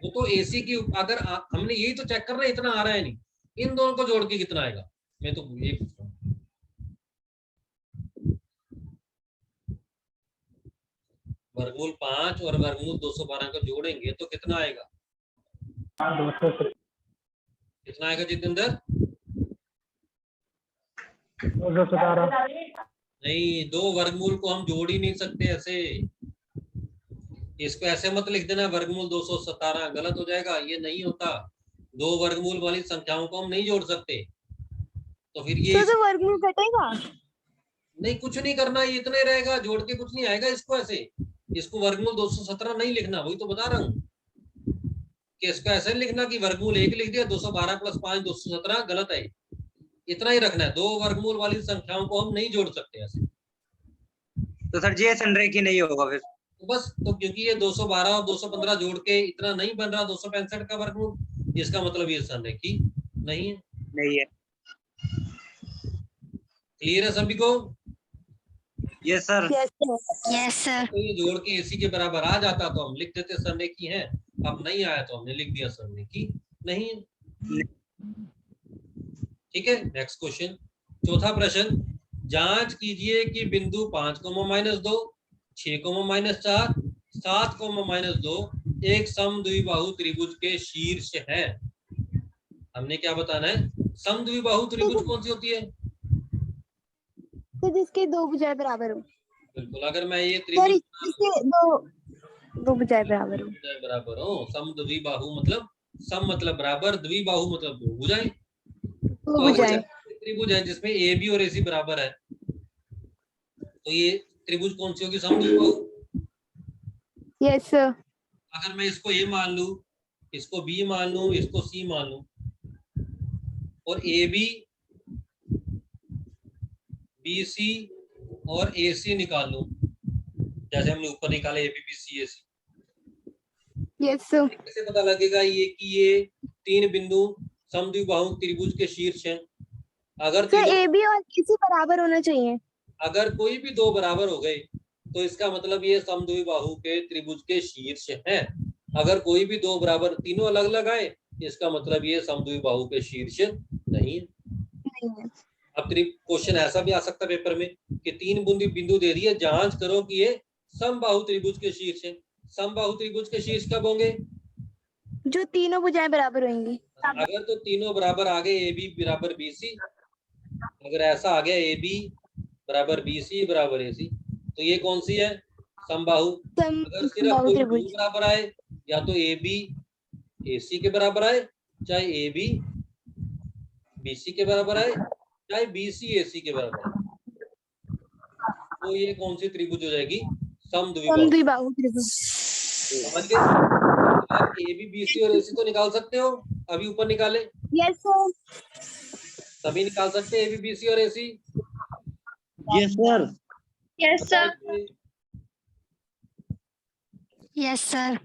वो तो एसी की, अगर हमने यही तो चेक कर रहे हैं, इतना आ रहा है नहीं, इन दोनों को जोड़ के कितना आएगा, मैं तो ये पूछ रहा हूँ। वर्गमूल 5 और वर्गमूल 212 को जोड़ेंगे तो कितना आएगा? 217। कितना आएगा जितेंद्र? 217। नहीं, दो वर्गमूल को हम जोड़ ही नहीं सकते ऐसे। इसको ऐसे मत लिख देना वर्गमूल 217, गलत हो जाएगा, ये नहीं होता। दो वर्गमूल वाली संख्याओं को हम नहीं जोड़ सकते। तो फिर ये तो वर्गमूल घटेगा नहीं, कुछ नहीं करना, ये इतना ही रहेगा, जोड़ के कुछ नहीं आएगा इसको ऐसे। इसको वर्गमूल 217 नहीं लिखना, वही तो बता रहा हूँ कि इसको ऐसे लिखना कि वर्गमूल 1 लिख दिया, 212 प्लस 5 217, गलत है। इतना ही रखना है, दो वर्गमूल वाली संख्याओं को हम नहीं जोड़ सकते ऐसे। तो सर जी ये संरेखी नहीं होगा फिर? तो बस, तो क्योंकि ये 212 और 215 जोड़ के इतना नहीं बन रहा 265 का वर्गमूल, इसका मतलब ये संरेखी नहीं है। नहीं है। क्लियर है सभी को? Yes sir. Yes sir. तो ये जोड़ के एसी के बराबर आ जाता तो हम लिख देते संरेखी है, अब नहीं आया तो हमने लिख दिया संरेखी नहीं है। ठीक है, नेक्स्ट क्वेश्चन, चौथा प्रश्न, जांच कीजिए कि बिंदु 5,-2, 6,-4, 7,-2 एक समद्विबाहु त्रिभुज के शीर्ष है। हमने क्या बताना है, समद्विबाहु त्रिभुज कौन सी होती है? तो जिसके दो भुजाएं बराबर हो। बिल्कुल, अगर मैं ये सॉरी, त्रिभुज जिसके दो भुजाएं बराबर हो। बराबर हो, समद्विबाहु मतलब सम मतलब बराबर, द्विबाहु मतलब दो भुजाएं। दो भुजाएं। त्रिभुज है जिसमें ए बी और ए सी बराबर है, तो ये त्रिभुज कौन सी होगी, समद्विबाहु। यस। अगर मैं इसको ए मान लूं, इसको बी मान लूं, इसको सी मान लूं, और ए बी, बी सी और ए सी निकाल लूं, जैसे हमने ऊपर निकाले A B B C A C, yes. कैसे पता लगेगा ये कि ये तीन बिंदु समद्विबाहु त्रिभुज के शीर्ष हैं? अगर सर ए बी और बी सी बराबर होना चाहिए। अगर कोई भी दो बराबर हो गए तो इसका मतलब ये समद्विबाहु के त्रिभुज के शीर्ष हैं। अगर कोई भी दो बराबर, तीनों अलग अलग आए, इसका मतलब ये समद्विबाहु के शीर्ष नहीं है। अब क्वेश्चन ऐसा भी आ सकता है पेपर में कि तीन बिंदु दे दिए, जांच करो कि ये समबाहु त्रिभुज के शीर्ष है। समबाहु त्रिभुज के शीर्ष कब होंगे, जो तीनों भुजाएं बराबर होंगी। अगर तो तीनों बराबर आ गए, ए बी बराबर बी सी, अगर ऐसा आ गया ए बी बराबर बी सी बराबर ए सी, तो ये कौन सी है, समबाहु। अगर सिर्फ कोई दो बराबर आए, या तो ए बी ए सी के बराबर आए, चाहे ए बी बी सी के बराबर आए, चाहे बी सी ए सी के बराबर आए, तो ये कौन सी त्रिभुज हो जाएगी, समद्विबाहु त्रिभुज। समझ गए? आप ए बी बी सी और ए सी तो निकाल सकते हो, अभी ऊपर निकाले। Yes sir. सभी निकाल सकते हैं ए बी बी सी और A C? Yes sir. Yes sir. Yes sir.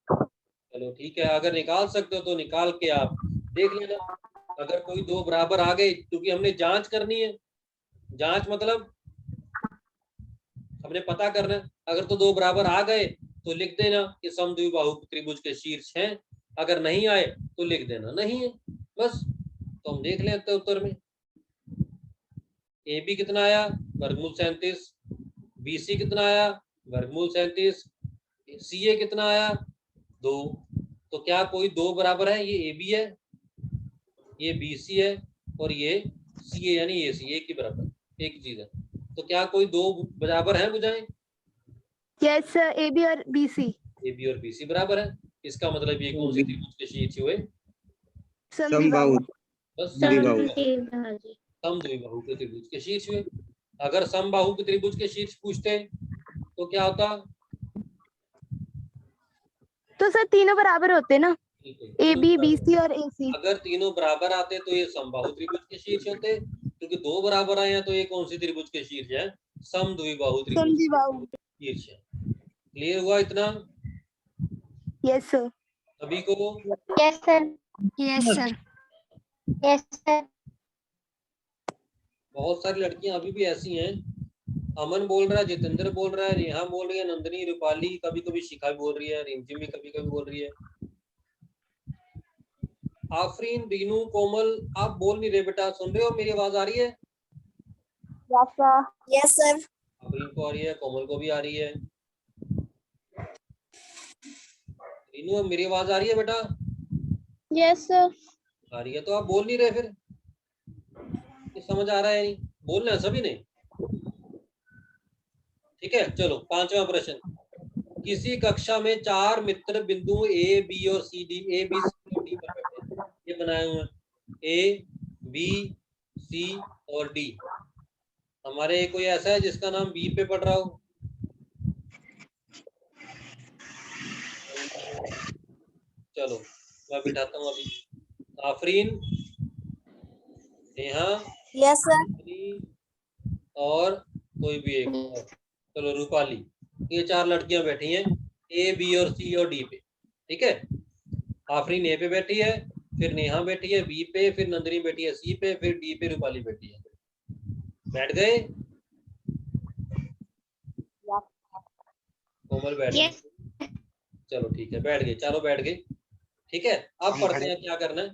चलो ठीक है, अगर निकाल सकते हो तो निकाल के आप देख लेना। अगर कोई दो बराबर आ गए, क्योंकि हमने जांच करनी है, जांच मतलब हमने पता करना है। अगर तो दो बराबर आ गए तो लिख देना कि समद्विबाहु त्रिभुज के शीर्ष हैं, अगर नहीं आए तो लिख देना नहीं है, बस। तो हम देख लेते हैं उत्तर में, ए बी कितना आया, वर्गमूल 37, बी सी कितना आया, वर्गमूल 37, सी ए कितना आया, 2। तो क्या कोई दो बराबर है, ये ए बी है, ये बी सी है, और ये सी ए यानी ए सी, एक ही बराबर, एक ही चीज है। तो क्या कोई दो बराबर है भुजाएं? यस सर, ए बी और बी सी। ए बी और बी सी बराबर है, इसका मतलब ये कौन सी त्रिभुज के शीर्ष हुए, समबाहु। बस द्विबाहु। समद्विबाहु के त्रिभुज के शीर्ष हुए। अगर समबाहु के त्रिभुज के शीर्ष पूछते तो क्या होता, तो सर तीनों बराबर होते ना, ए बी बी सी और ए सी। अगर तीनों बराबर आते तो ये समबाहु त्रिभुज के शीर्ष होते, क्योंकि दो बराबर आए हैं तो ये कौन सी त्रिभुज के शीर्ष है? समद्विबाहु त्रिभुज समद्विबाहु। शीर्ष है। क्लियर हुआ इतना यस सर। सभी को? Yes sir. Yes sir. Yes sir. बहुत सारी लड़कियां अभी भी ऐसी हैं, अमन बोल रहा है, जितेंद्र बोल रहा है, नेहा बोल रही है, नंदनी, रूपाली, कभी कभी शिखा भी बोल रही है, रिमझिम भी कभी कभी बोल रही है। आफरीन, रीनू, कोमल, आप बोल नहीं रहे बेटा, सुन रहे हो? मेरी आवाज आ रही है? Yes sir. आफरीन को आ रही है, कोमल को भी आ रही है। रीनू, मेरी आवाज आ रही है बेटा? Yes sir. आ रही है तो आप बोल नहीं रहे, फिर ये समझ आ रहा है नहीं? बोलना है सभी ने। ठीक है, चलो पांचवा प्रश्न। किसी कक्षा में चार मित्र बिंदु ए बी और C D, A B C और डी पर बैठे हैं। ये बनाए हुए हैं ए बी सी और डी। हमारे कोई ऐसा है जिसका नाम बी पे पढ़ रहा हो? चलो मैं बिठाता हूँ अभी। Afreen, Neha, yes sir. और कोई भी एक और। चलो रूपाली, ये चार लड़कियां बैठी हैं ए बी और सी और डी पे। ठीक है, आफरीन ए पे बैठी है, फिर नेहा बैठी है बी पे, फिर नंदनी बैठी है सी पे, फिर डी पे रूपाली बैठी है। बैठ गए? कोमल बैठ गई? चलो ठीक है, बैठ गए, चारों बैठ गए। ठीक है, अब पढ़ते हैं क्या करना है।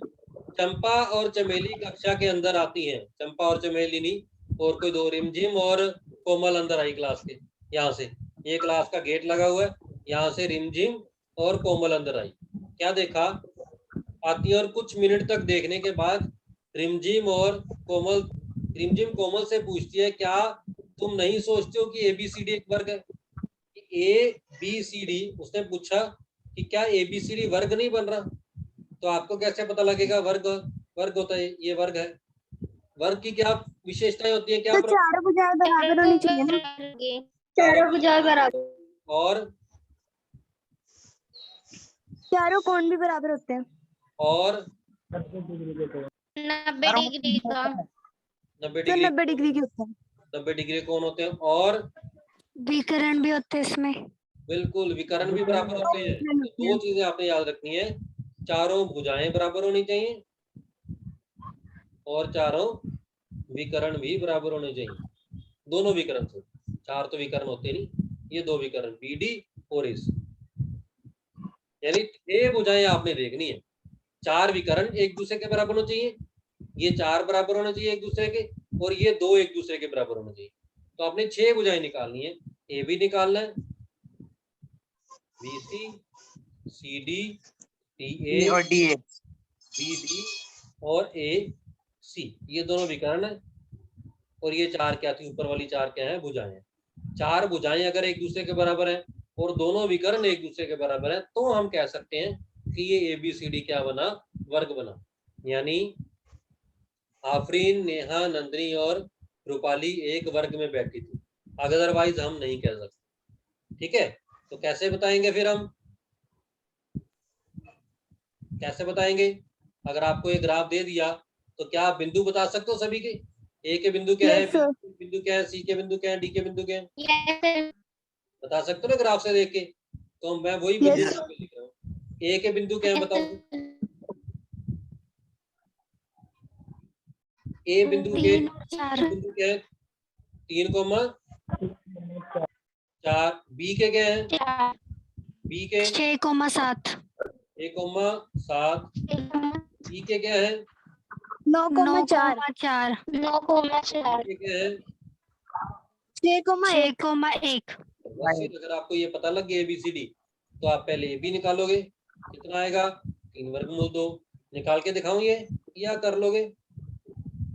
चंपा और चमेली कक्षा के अंदर आती हैं। चंपा और चमेली नहीं, और कोई दो, रिमझिम और कोमल अंदर आई क्लास के। यहाँ से ये क्लास का गेट लगा हुआ है, यहाँ से रिमझिम और कोमल अंदर आई। क्या देखा? आती है और कुछ मिनट तक देखने के बाद रिमझिम कोमल से पूछती है, क्या तुम नहीं सोचते हो कि ABCD एक वर्ग है? ABCD, उसने पूछा कि क्या ABCD वर्ग नहीं बन रहा? तो आपको कैसे पता लगेगा वर्ग वर्ग होता है? ये वर्ग है। वर्ग की क्या विशेषताएं होती है? क्या तो चारों भुजाएं बराबर होनी चाहिए ना? चारों भुजाएं बराबर और चारों कोण भी बराबर होते हैं। और 90 डिग्री का 90 तो डिग्री 90 डिग्री के होते हैं। 90 डिग्री कौन होते हैं? और विकर्ण भी होते हैं इसमें। बिल्कुल, विकर्ण भी बराबर होते हैं। तो दो चीजें आपने याद रखनी है, चारों भुजाएं बराबर होनी चाहिए और चारों विकर्ण भी बराबर होने चाहिए। दोनों विकर्ण से, चार तो विकर्ण होते नहीं, ये दो विकर्ण BD और AC, यानी 6 भुजाएं आपने देखनी है। चार विकर्ण एक दूसरे के बराबर होने चाहिए, ये चार बराबर होने चाहिए एक दूसरे के, और ये दो एक दूसरे के बराबर होने चाहिए। तो आपने 6 भुजाएं निकालनी है। AB निकालना है, BC, CD, DA और DA, BD और AC, ये दोनों विकर्ण है। और ये चार क्या थी? ऊपर वाली चार क्या है? भुजाएं। चार भुजाएं अगर एक दूसरे के बराबर है और दोनों विकर्ण एक दूसरे के बराबर है, तो हम कह सकते हैं कि ये ABCD क्या बना? वर्ग बना। यानी आफरीन, नेहा, नंदनी और रूपाली एक वर्ग में बैठी थी, अदरवाइज हम नहीं कह सकते। ठीक है, तो कैसे बताएंगे फिर हम? कैसे बताएंगे? अगर आपको एक ग्राफ दे दिया तो क्या आप बिंदु बता सकते हो सभी के? A के बिंदु क्या है, Yes, sir. B के बिंदु क्या है, C के बिंदु क्या है, D के बिंदु क्या है? यस बता सकते हो ना ग्राफ से देख के? तो मैं वही Yes. बिंदु यहाँ पे लिख रहा हूँ। A के बिंदु क्या है बताओ? A बिंदु के 3 और 4। बिंदु क्या है? 3,4। B के क्या है? B के 6,7। 1,7। C के क्या है? 9,4 9,4। 9,4 C के क्या है? 6,1 6,1। अगर आपको ये पता लग गया ABCD, तो आप पहले AB निकालोगे। कितना आएगा? 3 वर्गमूल 2। निकाल के दिखाऊं ये, या कर लोगे?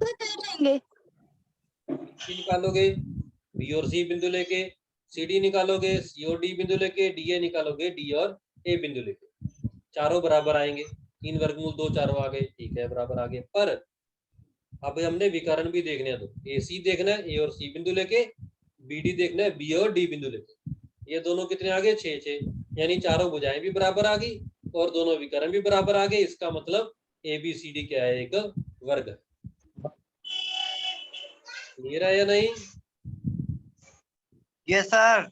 लेंगे। C निकालोगे B और C बिंदु लेके, CD निकालोगे C और D बिंदु लेके, DA निकालोगे D और A बिंदु लेके। चारों बराबर आएंगे। 3 वर्गमूल 2 चारों आ गए, ठीक है, बराबर आ गए। पर अब हमने विकर्ण भी देखने हैं, तो AC देखना है A और C बिंदु लेके, BD देखना है B और D बिंदु लेके। ये दोनों कितने आ गए? 6 6, यानी चारों भुजाएं भी बराबर आ गई और दोनों विकर्ण भी बराबर आ गए। इसका मतलब ABCD क्या है? एक वर्ग है। क्लियर है या नहीं यस सर।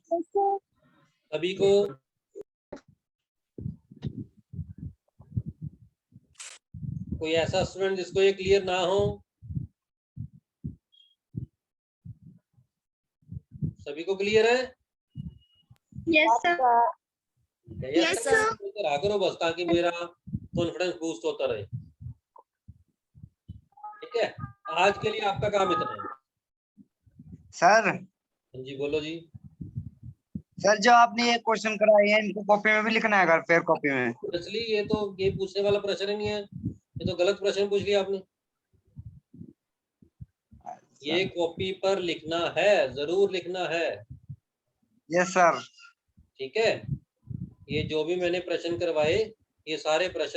सभी को? कोई ऐसा स्टूडेंट जिसको ये क्लियर ना हो? सभी को क्लियर है? Yes sir. Yes, sir. करा करो बस, ताकि मेरा कॉन्फिडेंस बूस्ट होता रहे। ठीक है, आज के लिए आपका काम इतना है। सर हाँ जी बोलो जी। सर जो आपने ये क्वेश्चन कराए हैं इनको कॉपी में भी लिखना है, घर पे कॉपी में। इसलिए ये तो ये पूछने वाला प्रश्न ही नहीं है, ये तो गलत प्रश्न पूछ लिया आपने। ये कॉपी पर लिखना है, जरूर लिखना है। Yes sir. ठीक है, ये जो भी मैंने प्रश्न करवाए ये सारे प्रश्न